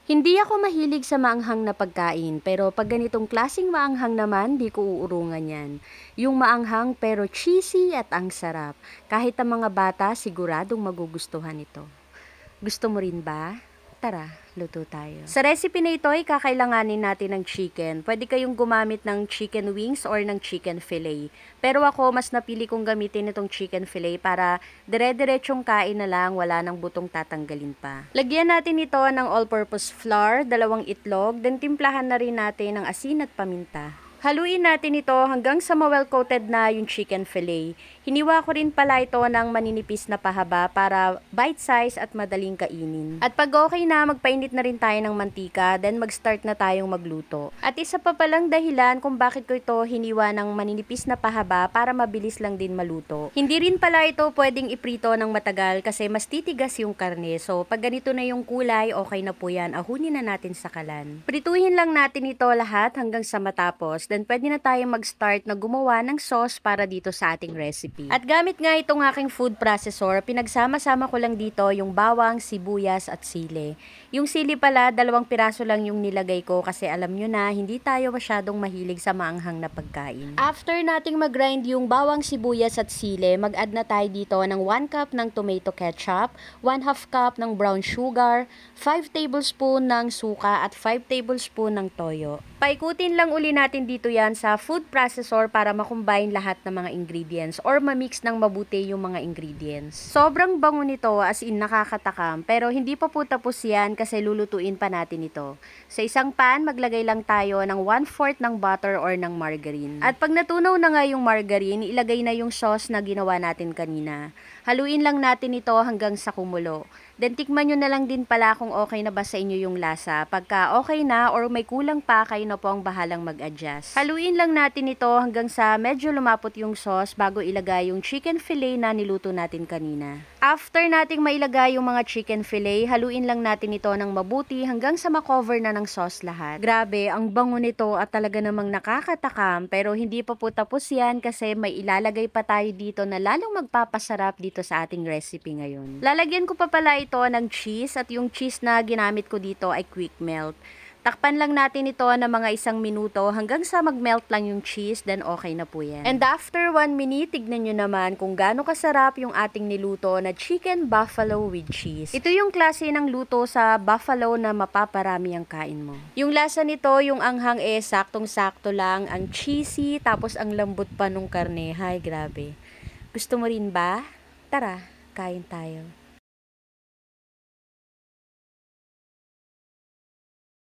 Hindi ako mahilig sa maanghang na pagkain, pero pag ganitong klaseng maanghang naman, di ko uurungan yan. Yung maanghang pero cheesy at ang sarap. Kahit ang mga bata, siguradong magugustuhan ito. Gusto mo rin ba? Tara, luto tayo. Sa recipe na ito ay kakailanganin natin ng chicken. Pwede kayong gumamit ng chicken wings or ng chicken fillet. Pero ako, mas napili kong gamitin itong chicken fillet para dire-diretsong kain na lang, wala nang butong tatanggalin pa. Lagyan natin ito ng all-purpose flour, 2 itlog, then timplahan na rin natin ng asin at paminta. Haluin natin ito hanggang sa ma-well coated na yung chicken fillet. Hiniwa ko rin pala ito ng maninipis na pahaba para bite size at madaling kainin. At pag okay na, magpainit na rin tayo ng mantika, then mag-start na tayong magluto. At isa pa palang dahilan kung bakit ko ito hiniwa ng maninipis na pahaba para mabilis lang din maluto. Hindi rin pala ito pwedeng iprito ng matagal kasi mas titigas yung karne. So pag ganito na yung kulay, okay na po yan. Ahunin na natin sa kalan. Prituhin lang natin ito lahat hanggang sa matapos. Then pwede na tayong mag-start na gumawa ng sauce para dito sa ating recipe. At gamit nga itong aking food processor, pinagsama-sama ko lang dito yung bawang, sibuyas at sili. Yung sili pala, 2 piraso lang yung nilagay ko kasi alam nyo na, hindi tayo masyadong mahilig sa maanghang na pagkain. After nating mag-grind yung bawang, sibuyas at sili, mag-add na tayo dito ng 1 cup ng tomato ketchup, 1/2 cup ng brown sugar, 5 tablespoon ng suka at 5 tablespoon ng toyo. Paikutin lang uli natin dito yan sa food processor para makombine lahat ng mga ingredients or mamix ng mabuti yung mga ingredients. Sobrang bango nito, as in nakakatakam, pero hindi pa po tapos yan kasi lulutuin pa natin ito. Sa isang pan, maglagay lang tayo ng 1/4 ng butter or ng margarine. At pag natunaw na nga yung margarine, ilagay na yung sauce na ginawa natin kanina. Haluin lang natin ito hanggang sa kumulo. Then tikman nyo na lang din pala kung okay na ba sa inyo yung lasa. Pagka okay na or may kulang pa, kayo na po ang bahalang mag-adjust. Haluin lang natin ito hanggang sa medyo lumapot yung sauce bago ilagay yung chicken fillet na niluto natin kanina. After nating mailagay yung mga chicken fillet, haluin lang natin ito ng mabuti hanggang sa makover na ng sauce lahat. Grabe, ang bango nito at talaga namang nakakatakam, pero hindi pa po tapos yan kasi may ilalagay pa tayo dito na lalong magpapasarap dito sa ating recipe ngayon. Lalagyan ko pa pala ito ng cheese at yung cheese na ginamit ko dito ay quick melt. Takpan lang natin ito ng mga 1 minuto hanggang sa mag-melt lang yung cheese, then okay na po yan. And after 1 minute, tignan nyo naman kung gaano kasarap yung ating niluto na chicken buffalo with cheese. Ito yung klase ng luto sa buffalo na mapaparami ang kain mo. Yung lasa nito, yung anghang saktong-sakto lang, ang cheesy, tapos ang lambot pa nung karne. Hay, grabe. Gusto mo rin ba? Tara, kain tayo.